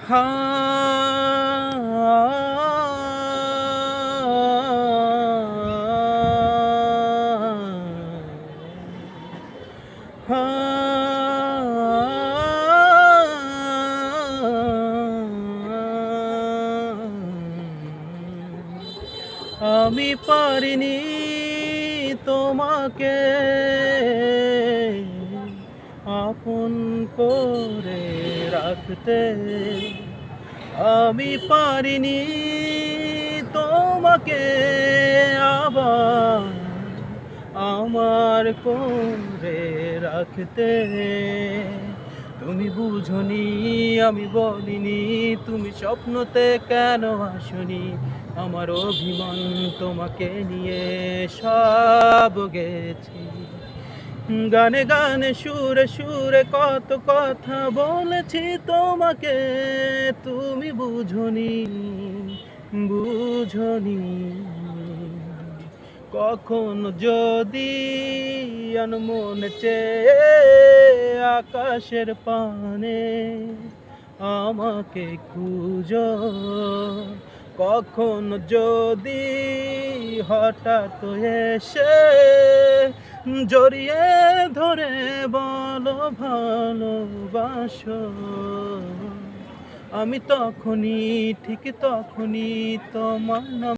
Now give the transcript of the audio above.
হা আমি পারিনি তোমাকে আপন করে রাখতে, আমি পারিনি তোমাকে আবার আমার করে রাখতে। তুমি বুঝনি আমি বলিনি, তুমি স্বপ্নতে কেন আসনি, আমার অভিমান তোমাকে নিয়ে সব গেছি। গানে গানে সুরে সুরে কত কথা বলেছি তোমাকে, তুমি বুঝনি বুঝনি। কখনো যদি আনমনে চেয়ে আকাশের পানে আমাকে খুঁজো, কখনো যদি হঠাৎ এসে জড়িয়ে ধরে বলো ভালোবাসো, আমি তখনই ঠিক তখনই তোমার নাম